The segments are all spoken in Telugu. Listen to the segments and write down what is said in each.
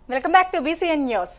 Welcome back to BCN news.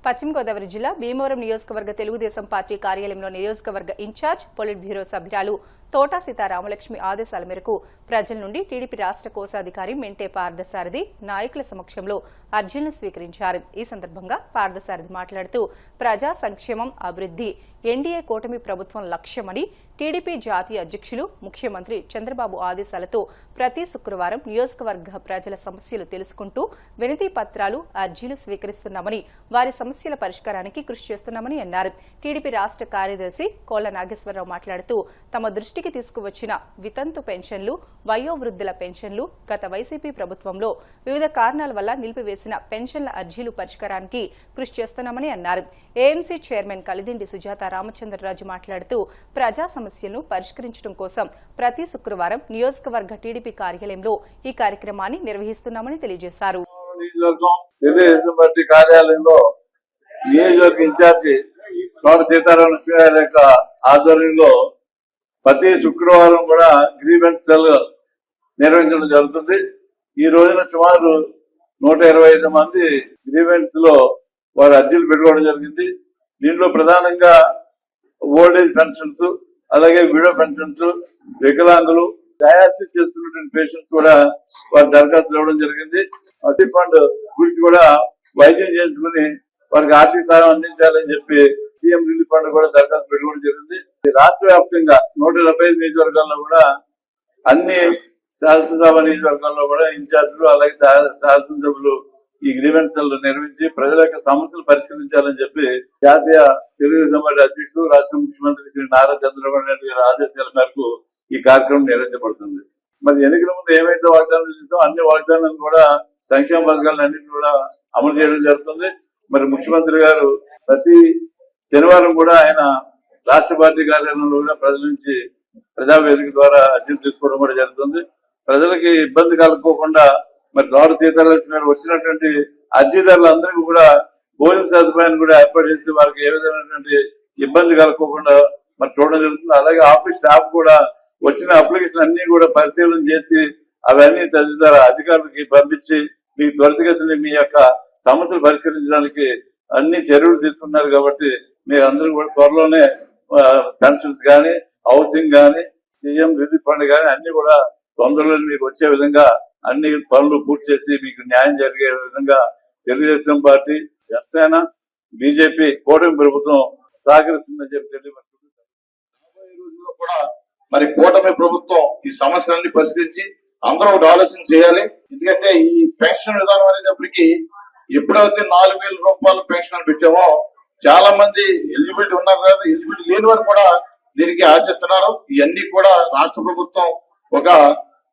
పశ్చిమ గోదావరి జిల్లా భీమవరం నియోజకవర్గ తెలుగుదేశం పార్టీ కార్యాలయంలో నియోజకవర్గ ఇన్ఛార్జ్ పొలిట్ బ్యూరో సభ్యురాలు తోటా సీతారామలక్ష్మి ఆదేశాల మేరకు ప్రజల నుండి టీడీపీ రాష్ట్ర కోశాధికారి మెంటే పార్థసారథి నాయకుల సమక్షంలో అర్జీలను స్వీకరించారు. ఈ సందర్భంగా పార్థసారథి మాట్లాడుతూ ప్రజా సంక్షేమం, అభివృద్ధి ఎన్డీఏ కూటమి ప్రభుత్వం లక్ష్యమని, టీడీపీ జాతీయ అధ్యక్షులు ముఖ్యమంత్రి చంద్రబాబు ఆదేశాలతో ప్రతి శుక్రవారం నియోజకవర్గ ప్రజల సమస్యలు తెలుసుకుంటూ వినతి పత్రాలు, అర్జీలు స్వీకరిస్తున్నామని, వారి సమస్యల పరిష్కారానికి కృషి చేస్తున్నామని అన్నారు. టీడీపీ రాష్ట్ర కార్యదర్శి కోళ్ల నాగేశ్వరరావు మాట్లాడుతూ తమ దృష్టికి తీసుకువచ్చిన వితంతు పెన్షన్లు, వయోవృద్ధుల పెన్షన్లు, గత వైసీపీ ప్రభుత్వంలో వివిధ కారణాల వల్ల నిలిపివేసిన పెన్షన్ల అర్జీలు పరిష్కారానికి కృషి చేస్తున్నామని అన్నారు. ఏఎంసీ చైర్మన్ కలిదిండి సుజాత రామచంద్రరాజు మాట్లాడుతూ ప్రజా సమస్యలను పరిష్కరించడం కోసం ప్రతి శుక్రవారం నియోజకవర్గ టీడీపీ కార్యాలయంలో ఈ కార్యక్రమాన్ని నిర్వహిస్తున్నామని తెలియజేశారు. నియోజకవర్గ ఇన్ఛార్జి తోట సీతారామలక్ష్మి గారి యొక్క ఆధ్వర్యంలో ప్రతి శుక్రవారం కూడా గ్రీవెన్స్ సెల్ నిర్వహించడం జరుగుతుంది. ఈ రోజున సుమారు 125 మంది గ్రీవెన్స్ లో వారు అర్జీలు పెట్టుకోవడం జరిగింది. దీంట్లో ప్రధానంగా ఓల్డ్ ఏజ్ పెన్షన్స్, అలాగే విడో పెన్షన్స్, వికలాంగులు, డయాలసిస్ చేస్తున్నటువంటి పేషెంట్స్ కూడా వారి దరఖాస్తులు ఇవ్వడం జరిగింది. అతి ఫండ్ గురించి కూడా వైద్యం చేయించుకుని వారికి ఆర్థిక సహాయం అందించాలని చెప్పి సీఎం రిలీఫ్ ఫండ్ కూడా దరఖాస్తు పెట్టుకోవడం జరిగింది. రాష్ట్ర వ్యాప్తంగా 175 నియోజకవర్గాల్లో కూడా అన్ని శాసనసభ నియోజకవర్గాల్లో కూడా ఇన్ఛార్జీలు, అలాగే శాసనసభ్యులు ఈ గ్రీవెన్స్ సెల్ నిర్వహించి ప్రజల యొక్క సమస్యలు పరిష్కరించాలని చెప్పి జాతీయ తెలుగుదేశం పార్టీ అధ్యక్షులు, రాష్ట్ర ముఖ్యమంత్రి శ్రీ నారా చంద్రబాబు నాయుడు గారి ఆదేశాల మేరకు ఈ కార్యక్రమం నిర్వహించబడుతుంది. మరి ఎన్నికల ముందు ఏమైతే వాగ్దానాలు చేసామో అన్ని వాగ్దానాలు కూడా సంక్షేమ పథకాలను అన్నింటినీ కూడా అమలు చేయడం జరుగుతుంది. మరి ముఖ్యమంత్రి గారు ప్రతి శనివారం కూడా ఆయన రాష్ట్ర పార్టీ కార్యాలయంలో కూడా ప్రజల నుంచి ప్రజావేదిక ద్వారా అర్జీలు తీసుకోవడం కూడా జరుగుతుంది. ప్రజలకి ఇబ్బంది కలుపుకోకుండా మరి తోట సీతారామలక్ష్మి గారు వచ్చినటువంటి అర్జీదారులందరికీ కూడా భోజన సదుపాయాన్ని కూడా ఏర్పాటు చేసి వారికి ఏ విధమైనటువంటి ఇబ్బంది కలుపుకోకుండా మరి చూడడం జరుగుతుంది. అలాగే ఆఫీస్ స్టాఫ్ కూడా వచ్చిన అప్లికేషన్ అన్ని కూడా పరిశీలన చేసి అవన్నీ తదితర అధికారులకి పంపించి మీ త్వరితగతిని మీ యొక్క సమస్యలు పరిష్కరించడానికి అన్ని చర్యలు తీసుకున్నారు. కాబట్టి మీరు అందరూ కూడా త్వరలోనే పెన్షన్స్ కానీ, హౌసింగ్ కానీ, సీఎం రిలీఫ్ ఫండ్ కానీ అన్ని కూడా తొందరలో మీకు వచ్చే విధంగా అన్ని పనులు పూర్తి చేసి మీకు న్యాయం జరిగే విధంగా తెలుగుదేశం పార్టీ, జనసేన, బీజేపీ కూటమి ప్రభుత్వం సహకరిస్తుందని చెప్పి తెలియపరుస్తుంది. రాబోయే రోజుల్లో కూడా మరి కూటమి ప్రభుత్వం ఈ సమస్యలన్నీ పరిశీలించి అందరూ ఒకటి ఆలోచన చేయాలి. ఎందుకంటే ఈ పెన్షన్ విధానం అనేటప్పటికీ ఎప్పుడైతే 4,000 రూపాయలు పెన్షన్ పెట్టామో చాలా మంది ఎలిజిబిలిటీ ఉన్నారు కదా, ఎలిజిబిలిటీ లేని వారు కూడా దీనికి ఆశిస్తున్నారు. ఇవన్నీ కూడా రాష్ట్ర ప్రభుత్వం ఒక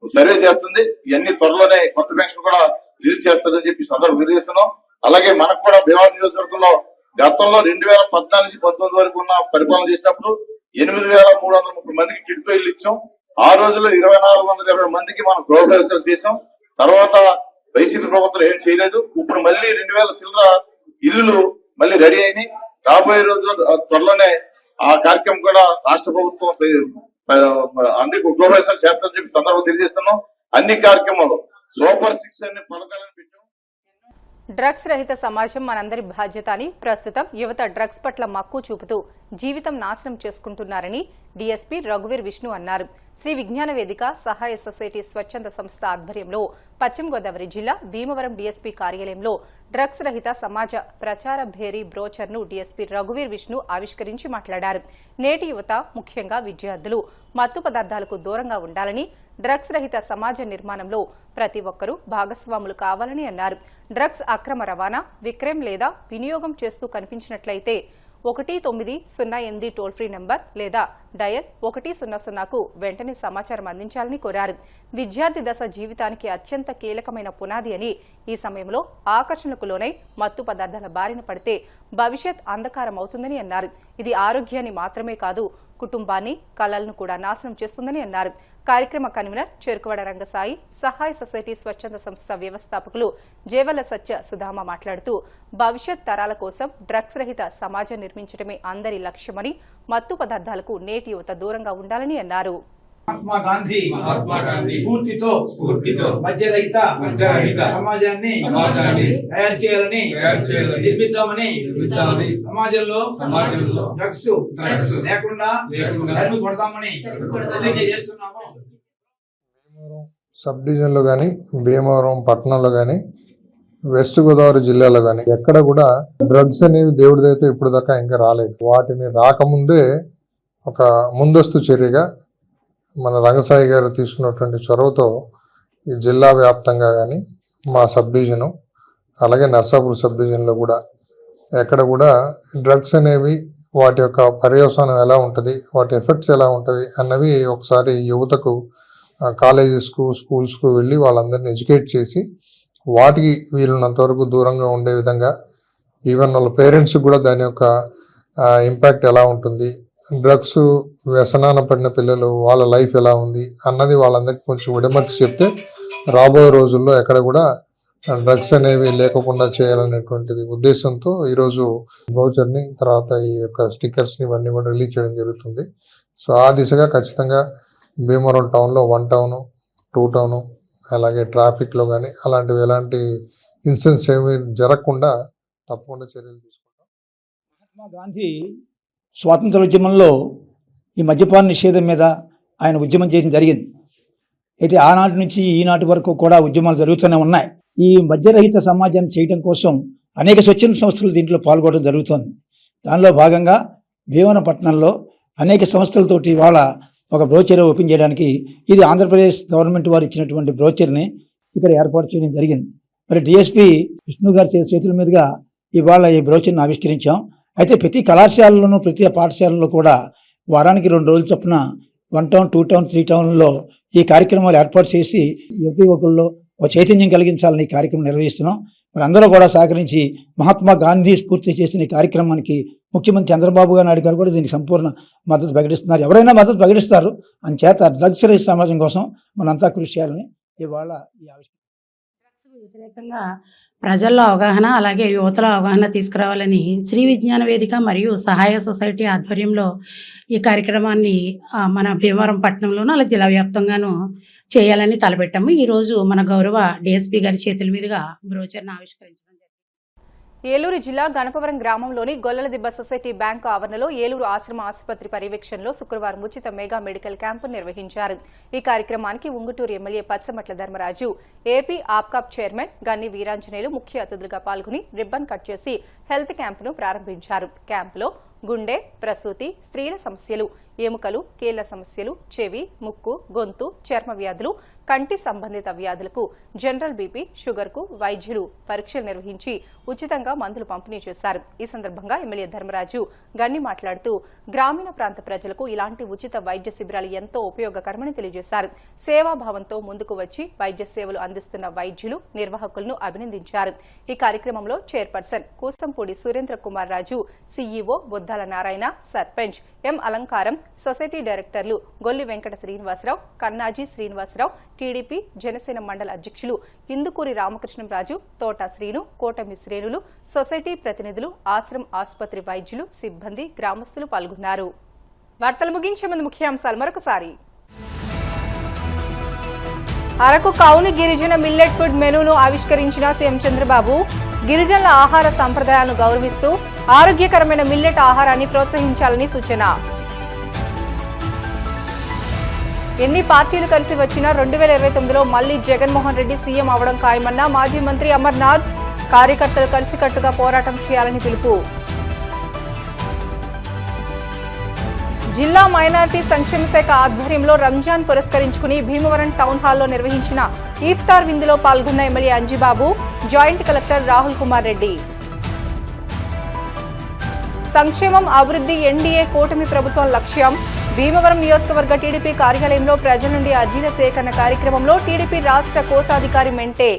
సర్వే చేస్తుంది. ఇవన్నీ త్వరలోనే కొత్త పెన్షన్ కూడా రిలీజ్ చేస్తుందని చెప్పి సందర్భం తెలియజేస్తున్నాం. అలాగే మనకు కూడా భీమవరం నియోజకవర్గంలో గతంలో 2014 నుంచి 19 వరకు ఉన్న పరిపాలన చేసినప్పుడు 8,330 మందికి కిట్ ఇల్లు ఇచ్చాం. ఆ రోజుల్లో 2,420 మందికి మనం గృహప్రవేశాలు చేసాం. తర్వాత వైసీపీ ప్రభుత్వం ఏం చేయలేదు. ఇప్పుడు మళ్ళీ 2,000 చిల్లర ఇల్లులు మళ్ళీ రెడీ అయినాయి. రాబోయే రోజుల్లో త్వరలోనే ఆ కార్యక్రమం కూడా రాష్ట్ర ప్రభుత్వం అందరికీ గృహప్రవేశాలు చేస్తారని చెప్పి సందర్భం తెలియజేస్తున్నాం. అన్ని కార్యక్రమాలు సూపర్ 6 అన్ని పథకాలను పెట్టాం. డ్రగ్స్ రహిత సమాజం మనందరి బాధ్యత అని, ప్రస్తుతం యువత డ్రగ్స్ పట్ల మక్కువ చూపుతూ జీవితం నాశనం చేసుకుంటున్నారని డీఎస్పీ రఘువీర్ విష్ణు అన్నారు. శ్రీ విజ్ఞాన వేదిక సహాయ సొసైటీ స్వచ్ఛంద సంస్థ ఆధ్వర్యంలో పశ్చిమ గోదావరి జిల్లా భీమవరం డీఎస్పీ కార్యాలయంలో డ్రగ్స్ రహిత సమాజ ప్రచార భేరీ బ్రోచర్ను డీఎస్పీ రఘువీర్ విష్ణు ఆవిష్కరించి మాట్లాడారు. నేటి యువత, ముఖ్యంగా విద్యార్థులు మత్తు పదార్థాలకు దూరంగా ఉండాలని, డ్రగ్స్ రహిత సమాజ నిర్మాణంలో ప్రతి ఒక్కరూ భాగస్వాములు కావాలని అన్నారు. డ్రగ్స్ అక్రమ రవాణా, విక్రయం లేదా వినియోగం చేస్తూ కనిపించినట్లయితే 1908 టోల్ ఫ్రీ నంబర్ లేదా డయల్ 100కు వెంటనే సమాచారం అందించాలని కోరారు. విద్యార్థి దశ జీవితానికి అత్యంత కీలకమైన పునాది అని, ఈ సమయంలో ఆకర్షణకు లోనై మత్తు పదార్థాల బారిన పడితే భవిష్యత్ అంధకారం అవుతుందని అన్నారు. ఇది ఆరోగ్యాన్ని మాత్రమే కాదు, కుటుంబాన్ని, కళలను కూడా నాశనం చేస్తుందని అన్నారు. కార్యక్రమ కన్వీనర్ చెరుకువాడ రంగసాయి, సహాయ సొసైటీ స్వచ్ఛంద సంస్థ వ్యవస్థాపకులు జేవల్ల సత్య సుధామ మాట్లాడుతూ భవిష్యత్ తరాల కోసం డ్రగ్స్ రహిత సమాజం నిర్మించడమే అందరి లక్ష్యమని, మత్తు పదార్థాలకు నేటి యువత దూరంగా ఉండాలని అన్నారు. మహాత్మా గాంధీ స్ఫూర్తితో మద్యరహిత సమాజాన్ని తయారు చేయాలని నిర్మిద్దామని సమాజంలో డ్రగ్స్ లేకుండా తరిమి కొడతామని ప్రతిజ్ఞ చేస్తున్నాము. సబ్ డివిజన్లో కానీ భీమవరం పట్టణంలో కానీ వెస్ట్ గోదావరి జిల్లాలో కానీ ఎక్కడ కూడా డ్రగ్స్ అనేవి దేవుడిదైతే ఇప్పుడు దాకా ఇంకా రాలేదు. వాటిని రాకముందే ఒక ముందస్తు చర్యగా మన రంగసాయి గారు తీసుకున్నటువంటి చొరవతో ఈ జిల్లా వ్యాప్తంగా కానీ మా సబ్ డివిజను అలాగే నర్సాపూర్ సబ్ డివిజన్లో కూడా ఎక్కడ కూడా డ్రగ్స్ అనేవి వాటి యొక్క పర్యవసానం ఎలా ఉంటుంది, వాటి ఎఫెక్ట్స్ ఎలా ఉంటుంది అన్నవి ఒకసారి యువతకు కాలేజెస్కు స్కూల్స్కు వెళ్ళి వాళ్ళందరినీ ఎడ్యుకేట్ చేసి వాటికి వీలున్నంత వరకు దూరంగా ఉండే విధంగా ఈవెన్ వాళ్ళ పేరెంట్స్కి కూడా దాని యొక్క ఇంపాక్ట్ ఎలా ఉంటుంది, డ్రగ్స్ వ్యసనాన పడిన పిల్లలు వాళ్ళ లైఫ్ ఎలా ఉంది అన్నది వాళ్ళందరికీ కొంచెం విడమర్చి చెప్తే రాబోయే రోజుల్లో ఎక్కడ కూడా డ్రగ్స్ అనేవి లేకుండా చేయాలనేటువంటిది ఉద్దేశంతో ఈరోజు బ్రౌచర్ని తర్వాత ఈ యొక్క స్టిక్కర్స్ని ఇవన్నీ కూడా రిలీజ్ చేయడం జరుగుతుంది. సో ఆ దిశగా ఖచ్చితంగా భీమవరం టౌన్లో 1 టౌను 2 టౌను అలాగే ట్రాఫిక్లో కానీ అలాంటివి ఎలాంటి ఇన్సిడెంట్స్ ఏమి జరగకుండా తప్పకుండా చర్యలు తీసుకుంటాం. మహాత్మా గాంధీ స్వాతంత్ర ఉద్యమంలో ఈ మద్యపాన నిషేధం మీద ఆయన ఉద్యమం చేయడం జరిగింది. అయితే ఆనాటి నుంచి ఈనాటి వరకు కూడా ఉద్యమాలు జరుగుతూనే ఉన్నాయి. ఈ మద్యరహిత సమాజాన్ని చేయడం కోసం అనేక స్వచ్ఛంద సంస్థలు దీంట్లో పాల్గొనడం జరుగుతుంది. దానిలో భాగంగా భీమవరం పట్టణంలో అనేక సంస్థలతోటి ఇవాళ ఒక బ్రోచర్ ఓపెన్ చేయడానికి ఇది ఆంధ్రప్రదేశ్ గవర్నమెంట్ వారు ఇచ్చినటువంటి బ్రోచర్ని ఇక్కడ ఏర్పాటు చేయడం జరిగింది. మరి డిఎస్పి విష్ణు గారి చేతుల మీదుగా ఇవాళ ఈ బ్రోచర్ని ఆవిష్కరించాం. అయితే ప్రతి కళాశాలలోనూ ప్రతి పాఠశాలలో కూడా వారానికి 2 రోజులు చొప్పున 1 టౌన్ 2 టౌన్ 3 టౌన్లో ఈ కార్యక్రమాలు ఏర్పాటు చేసి యువకుల్లో ఒక చైతన్యం కలిగించాలని ఈ కార్యక్రమం నిర్వహిస్తున్నాం. మరి అందరూ కూడా సహకరించి మహాత్మా గాంధీ స్ఫూర్తి చేసిన ఈ కార్యక్రమానికి ముఖ్యమంత్రి చంద్రబాబు నాయుడు గారు కూడా దీనికి సంపూర్ణ మద్దతు ప్రకటిస్తున్నారు. ఎవరైనా మద్దతు ప్రకటిస్తారు. అంచేత డ్రగ్స్ రహిత సమాజం కోసం మనంతా కృషి చేయాలని ఇవాళ ఈ డ్రగ్స్ వ్యతిరేకంగా ప్రజల్లో అవగాహన అలాగే యువతలో అవగాహన తీసుకురావాలని శ్రీ విజ్ఞాన వేదిక మరియు సహాయ సొసైటీ ఆధ్వర్యంలో ఈ కార్యక్రమాన్ని మన భీమవరం పట్టణంలోనూ అలా జిల్లా వ్యాప్తంగానూ చేయాలని తలపెట్టాము. ఈరోజు మన గౌరవ డిఎస్పీ గారి చేతుల మీదుగా బ్రోచర్ను ఆవిష్కరించడం జరిగింది. ఏలూరు జిల్లా గణపవరం గ్రామంలోని గొల్లలదిబ్బ సొసైటీ బ్యాంకు ఆవరణలో ఏలూరు ఆశ్రమ ఆసుపత్రి పర్యవేక్షణలో శుక్రవారం ఉచిత మెగా మెడికల్ క్యాంపు నిర్వహించారు. ఈ కార్యక్రమానికి Unguturu MLA Pachamatla Dharmaraju, AP Apcob chairman Ganni Veeranjaneyulu ముఖ్య అతిథులుగా పాల్గొని రిబ్బన్ కట్ చేసి హెల్త్ క్యాంపును ప్రారంభించారు. క్యాంపులో గుండె, ప్రసూతి, స్త్రీల సమస్యలు, ఎముకలు, కీళ్ల సమస్యలు, చెవి, ముక్కు, గొంతు, చర్మ వ్యాధులు, కంటి సంబంధిత వ్యాధులకు, జనరల్ బీపీ, షుగర్కు వైద్యులు పరీక్షలు నిర్వహించి ఉచితంగా మందులు పంపిణీ చేశారు. ఈ సందర్భంగా ఎమ్మెల్యే ధర్మరాజు గన్ని మాట్లాడుతూ గ్రామీణ ప్రాంత ప్రజలకు ఇలాంటి ఉచిత వైద్య శిబిరాలు ఎంతో ఉపయోగకరమని తెలియజేశారు. సేవాభావంతో ముందుకు వచ్చి వైద్య సేవలు అందిస్తున్న వైద్యులు, నిర్వాహకులను అభినందించారు. ఈ కార్యక్రమంలో చైర్పర్సన్ కూసంపూడి సురేంద్ర కుమార్ రాజు, సీఈఓ బొద్దాల నారాయణ, సర్పంచ్ ఎం అలంకారం, సొసైటీ డైరెక్టర్లు గొల్లి వెంకట శ్రీనివాసరావు, కన్నాజీ శ్రీనివాసరావు, టీడీపీ జనసేన మండల అధ్యక్షులు ఇందుకూరి రామకృష్ణంరాజు, తోట శ్రీను, కోటమి శ్రేణులు, సొసైటీ ప్రతినిధులు, ఆశ్రమ్ ఆసుపత్రి వైద్యులు, సిబ్బంది, గ్రామస్తులు పాల్గొన్నారు. వార్తలు ముగించే ముందు ముఖ్యాంశాలు మరొకసారి. అరకు కౌని గిరిజన మిల్లెట్ ఫుడ్ మెనూను ఆవిష్కరించిన సీఎం చంద్రబాబు, గిరిజనుల ఆహార సంప్రదాయాలను గౌరవిస్తూ ఆరోగ్యకరమైన మిల్లెట్ ఆహారాన్ని ప్రోత్సహించాలని సూచన. ఎన్ని పార్టీలు కలిసి వచ్చినా 2029లో మళ్లీ జగన్మోహన్ రెడ్డి సీఎం అవడం ఖాయమన్న మాజీ మంత్రి అమర్నాథ్, కార్యకర్తలు కలిసికట్టుగా పోరాటం చేయాలని పిలుపు. జిల్లా మైనారిటీ సంక్షేమ శాఖ ఆధ్వర్యంలో రంజాన్ పురస్కరించుకుని భీమవరం టౌన్ హాల్లో నిర్వహించిన ఇఫ్తార్ విందులో పాల్గొన్న MLA Anjibabu, joint collector Rahul Kumar Reddy. సంక్షేమం, అభివృద్ధి ఎన్డీఏ కూటమి ప్రభుత్వం లక్ష్యం. భీమవరం నియోజకవర్గ టీడీపీ కార్యాలయంలో ప్రజల నుండి అర్జీల సేకరణ కార్యక్రమంలో టీడీపీ రాష్ట్ర కోశాధికారి మెంటే.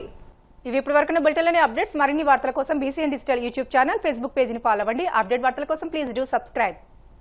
ఇవి ఇప్పటి వరకు బులెటిన్లోని అప్డేట్స్. మరిన్ని వార్తల కోసం BCN digital YouTube channel, Facebook పేజీని ఫాలో అవ్వండి. అప్డేట్ వార్తల కోసం ప్లీజ్ డూ సబ్స్క్రైబ్.